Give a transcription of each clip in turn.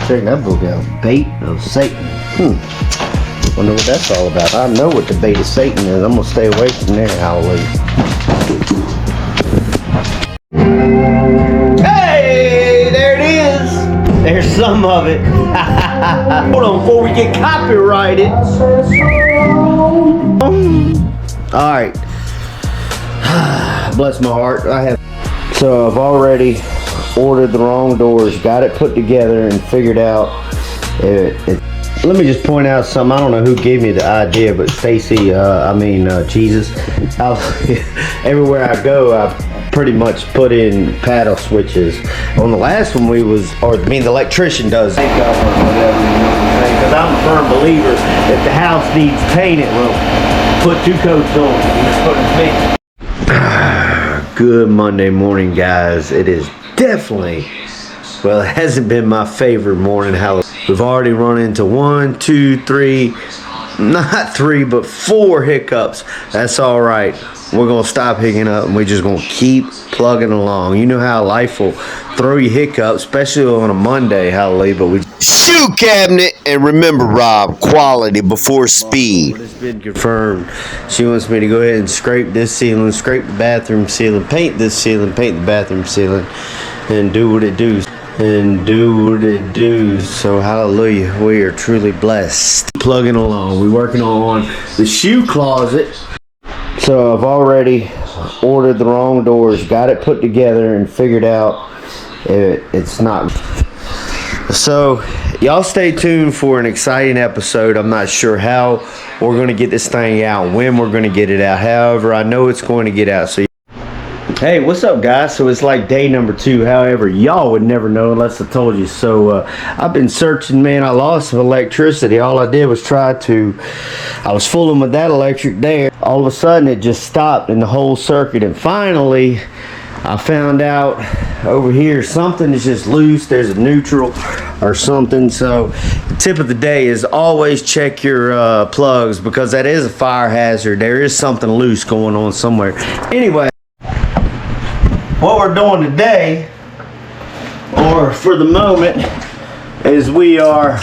Check that book out. Bait of Satan. Wonder what that's all about. I know what the bait of Satan is. I'm gonna stay away from there. Hallelujah. Hey, there it is. There's some of it. Hold on, before we get copyrighted. All right. Bless my heart. So I've already ordered the wrong doors, got it put together, and figured out let me just point out something. I don't know who gave me the idea, but Stacy, Jesus. Everywhere I go, I pretty much put in paddle switches. On the last one the electrician does. Thank God for whatever, you know what I'm saying? Because I'm a firm believer if the house needs painted, well, put 2 coats on it. Good Monday morning, guys. It is definitely, well, it hasn't been my favorite morning. We've already run into 1, 2, 3, not 3, but 4 hiccups. That's all right. We're gonna stop hiccupping up, and we're just gonna keep plugging along. You know how life will throw you hiccups, especially on a Monday. Hallelujah! But we shoe cabinet, and remember, Rob, quality before speed. It's been confirmed. She wants me to go ahead and scrape this ceiling, scrape the bathroom ceiling, paint this ceiling, paint the bathroom ceiling, and do what it does. So hallelujah, we are truly blessed. Plugging along. We're working on the shoe closet. So I've already ordered the wrong doors, got it put together, and figured out it's not. So y'all stay tuned for an exciting episode. I'm not sure how we're going to get this thing out, when we're going to get it out. However, I know it's going to get out. So hey, what's up, guys? So it's like day number 2. However, y'all would never know unless I told you. So I've been searching, man. I lost some electricity. All I did was I was fooling with that electric there. All of a sudden, it just stopped in the whole circuit. And finally, I found out over here something is just loose. There's a neutral or something. So the tip of the day is always check your plugs, because that is a fire hazard. There is something loose going on somewhere. Anyway, what we're doing today, or for the moment, is we are,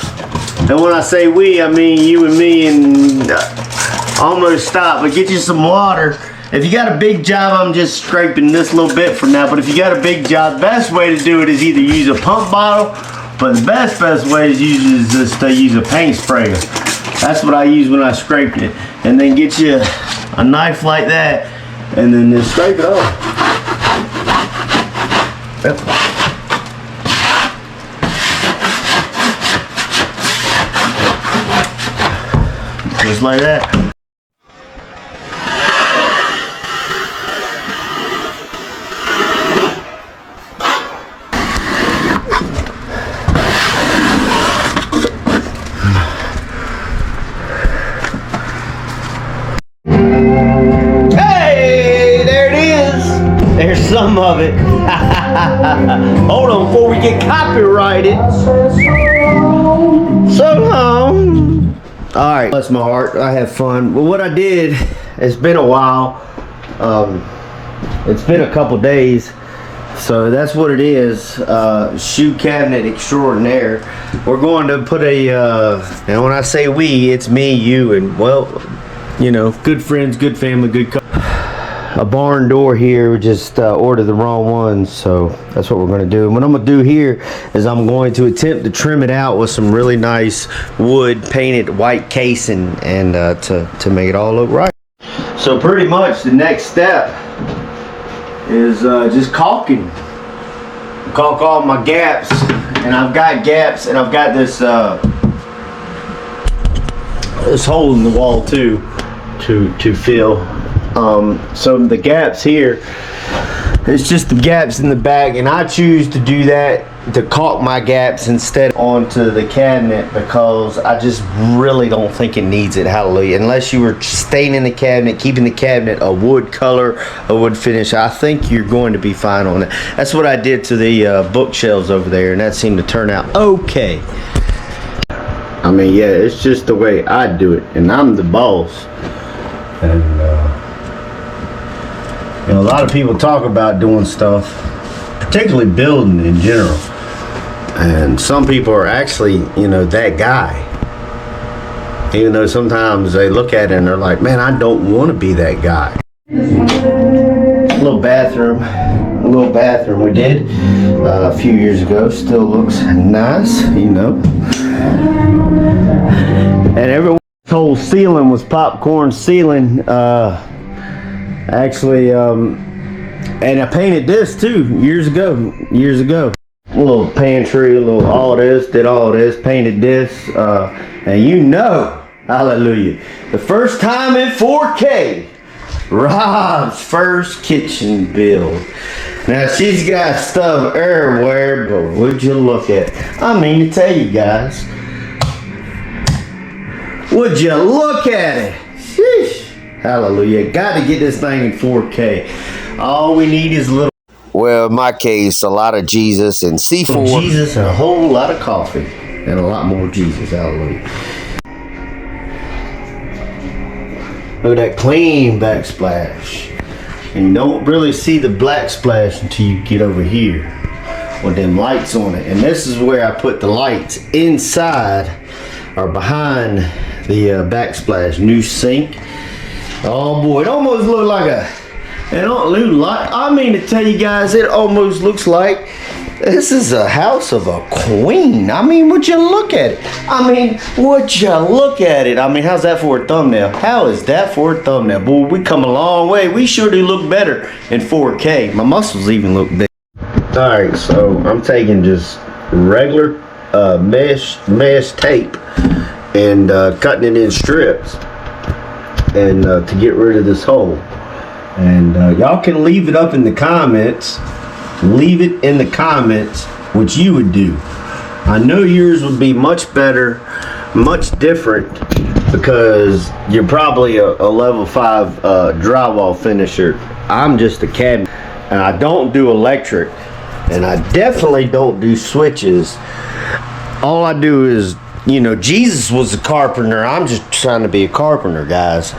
and when I say we, I mean you and me, and almost stop, but get you some water. If you got a big job, I'm just scraping this little bit for now, but if you got a big job, the best way to do it is either use a pump bottle, but the best way is just to use a paint sprayer. That's what I use when I scraped it. And then get you a knife like that, and then just scrape it off. Just like that. Hey, there it is. There's some of it. Hold on, before we get copyrighted. So long. All right, bless my heart. I have fun. Well, what I did, it's been a while. It's been a couple days. So that's what it is. Shoe cabinet extraordinaire. We're going to put and when I say we, it's me, you, and, well, you know, good friends, good family, good a barn door here. We just ordered the wrong one, so that's what we're going to do. And what I'm going to do here is I'm going to attempt to trim it out with some really nice wood painted white casing, and to make it all look right. So pretty much the next step is just caulking. Caulk all my gaps, and I've got gaps, and I've got this this hole in the wall too to fill. So the gaps here, it's just the gaps in the back, and I choose to do that, to caulk my gaps instead onto the cabinet, because I just really don't think it needs it. Hallelujah. Unless you were staining the cabinet, keeping the cabinet a wood color, a wood finish, I think you're going to be fine on it. That's what I did to the bookshelves over there, and that seemed to turn out okay. I mean, yeah, it's just the way I do it, and I'm the boss. And you know, a lot of people talk about doing stuff, particularly building in general, And some people are actually, you know, that guy. Even though sometimes they look at it and they're like, man, I don't want to be that guy. A little bathroom we did a few years ago. Still looks nice, you know. And everyone's whole ceiling was popcorn ceiling. Actually, and I painted this too years ago. A little pantry, did all this, painted this, and you know, hallelujah, the first time in 4K, Rob's first kitchen build. Now she's got stuff everywhere, but would you look at it? I mean to tell you guys, would you look at it? Sheesh. Hallelujah, got to get this thing in 4K. All we need is a little, Well, in my case, a lot of Jesus and C4. Jesus and a whole lot of coffee and a lot more Jesus. Hallelujah. Look at that clean backsplash. And you don't really see the black splash until you get over here with them lights on it. And this is where I put the lights inside or behind the backsplash. New sink. Oh boy, it almost looked like I mean to tell you guys, it almost looks like this is a house of a queen. I mean, would you look at it? I mean, how's that for a thumbnail? How is that for a thumbnail? Boy, we come a long way. We sure do look better in 4K. My muscles even look big. Alright, so I'm taking just regular mesh tape and cutting it in strips and to get rid of this hole. And y'all can leave it up in the comments. Leave it in the comments what you would do. I know yours would be much better, much different, because you're probably a level 5 drywall finisher. I'm just a cabinet, and I don't do electric, and I definitely don't do switches. All I do is, you know, Jesus was a carpenter. I'm just trying to be a carpenter, guys.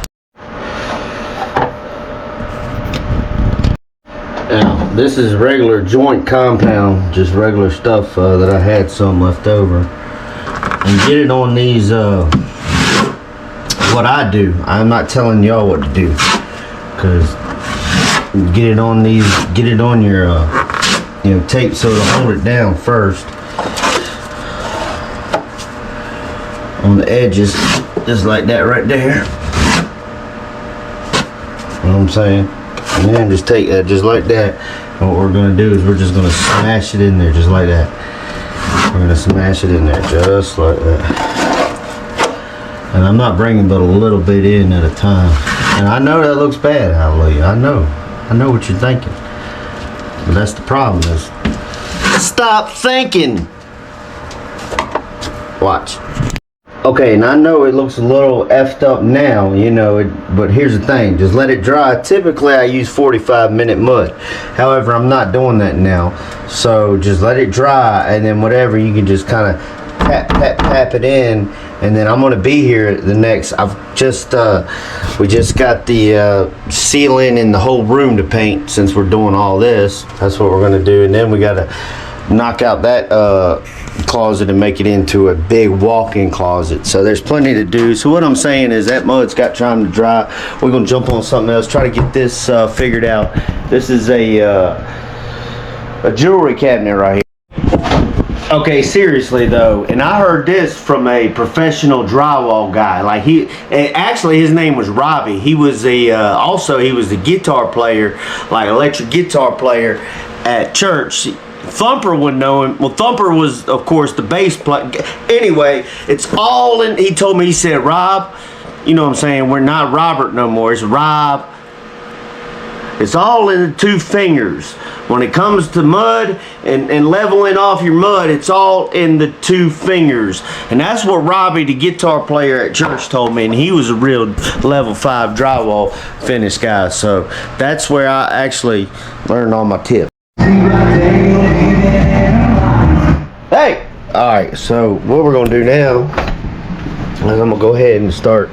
Now, this is regular joint compound, just regular stuff that I had some left over. And get it on these, what I do. I'm not telling y'all what to do. Because get it on these, get it on your, you know, tape so to hold it down first. On the edges, just like that right there. You know what I'm saying? And then just take that just like that. And what we're going to do is we're just going to smash it in there just like that. We're going to smash it in there just like that. And I'm not bringing but a little bit in at a time. And I know that looks bad, hallelujah. I know what you're thinking. But that's the problem is, stop thinking. Watch. Okay, and I know it looks a little effed up now, you know, but here's the thing, just let it dry. Typically I use 45-minute mud. However, I'm not doing that now. So just let it dry, and then whatever, you can just kind of tap it in, and then I'm going to be here the next, we just got the ceiling and the whole room to paint since we're doing all this. That's what we're going to do, and then we got to knock out that closet and make it into a big walk-in closet. So there's plenty to do. So what I'm saying is that mud's got time to dry. We're gonna jump on something else, try to get this figured out. This is a jewelry cabinet right here. Okay, seriously though, and I heard this from a professional drywall guy. Like actually his name was Robbie. He was also he was the guitar player, like electric guitar player at church. Thumper would know him. Well, Thumper was, of course, the bass player. Anyway, it's all in. He told me, he said, Rob, you know what I'm saying? We're not Robert no more. It's Rob. It's all in the 2 fingers. When it comes to mud and leveling off your mud, it's all in the 2 fingers. And that's what Robbie, the guitar player at church, told me. And he was a real level 5 drywall finish guy. So that's where I actually learned all my tips. Hey! Alright, so what we're going to do now is I'm going to go ahead and start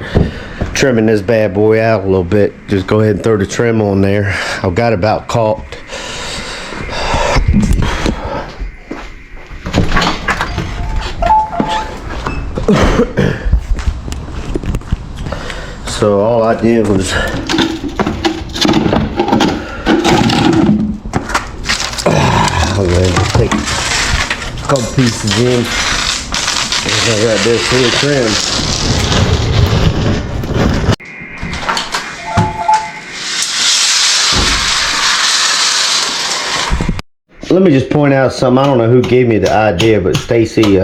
trimming this bad boy out a little bit. Just go ahead and throw the trim on there. I've got about caulked. So all I did was just take a couple pieces in. I got this here trim. Let me just point out something. I don't know who gave me the idea, but Stacy,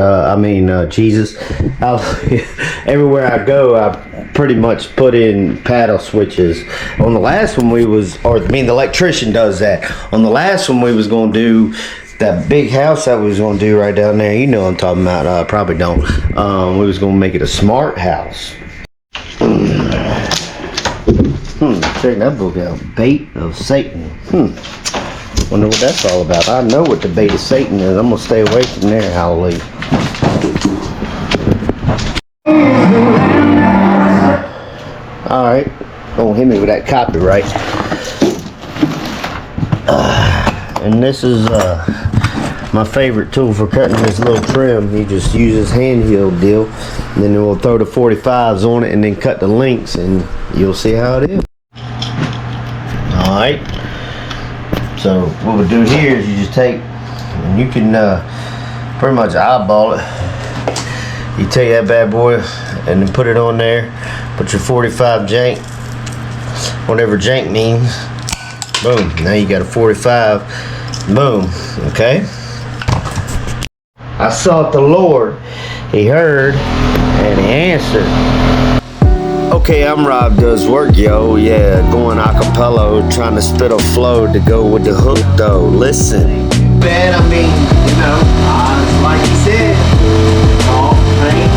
Jesus, everywhere I go, I pretty much put in paddle switches. On the last one the electrician does that. On the last one we was going to do, that big house that we was going to do right down there, you know what I'm talking about, probably don't. We was going to make it a smart house. Check that book out. Bait of Satan. Wonder what that's all about. I know what the bait of Satan is. I'm gonna stay away from there, hallelujah. Alright, don't hit me with that copyright. And this is my favorite tool for cutting this little trim. You just use this handheld deal, and then we'll throw the 45s on it and then cut the links, and you'll see how it is. Alright. So what we do here is you just take, and you can pretty much eyeball it. You take that bad boy and then put it on there. Put your 45 jank, whatever jank means. Boom. Now you got a 45. Boom. Okay. I sought the Lord. He heard and he answered. Okay, I'm Rob Does Work, yo. Yeah, going acapella, trying to spit a flow to go with the hook, though. Listen. Man, I mean, you know, like he said, all pain,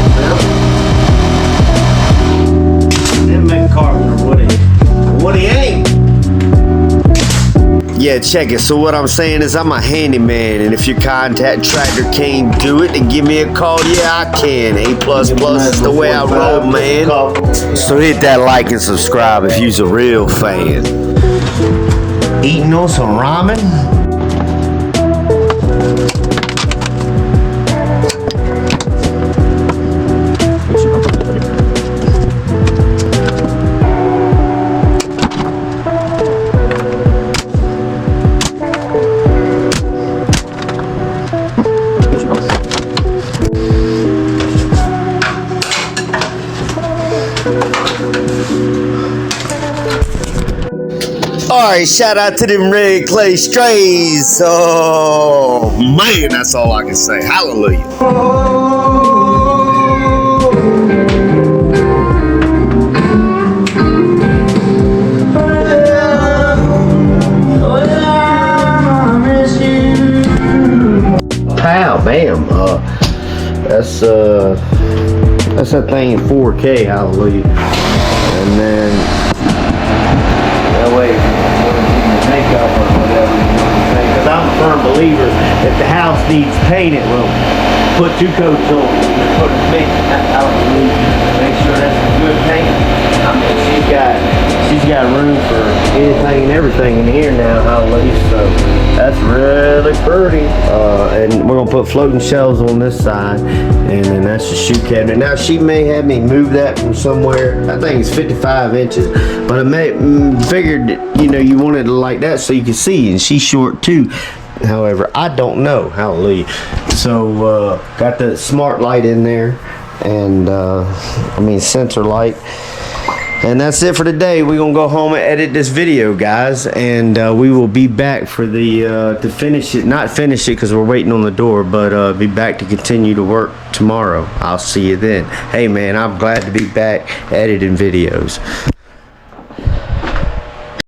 didn't make carpenter, what he ain't. Yeah, check it. So what I'm saying is I'm a handyman, and if your contact tractor can't do it, then give me a call. Yeah, I can. A++ is the way I roll, man. So hit that like and subscribe if you's a real fan. Eating on some ramen? Alright, shout out to them red clay strays. Oh man, that's all I can say. Hallelujah. Pow, bam. That's that thing in 4K. Hallelujah. And then that way, makeup or whatever, you know what I'm saying? Because I'm a firm believer, if the house needs painted, well, put 2 coats on, put a big make sure that's a good paint. I mean, she's got room for anything and everything in here now, hallelujah. So that's really pretty. And we're gonna put floating shelves on this side, and then that's the shoe cabinet. Now she may have me move that from somewhere. That thing is 55 inches, but I figured, you know, you wanted it like that so you can see, and she's short too. However, I don't know, hallelujah. So got the smart light in there, and sensor light. And that's it for today. We're gonna go home and edit this video, guys, and we will be back for the to finish it. Not finish it because we're waiting on the door, but be back to continue to work tomorrow. I'll see you then. Hey man, I'm glad to be back editing videos.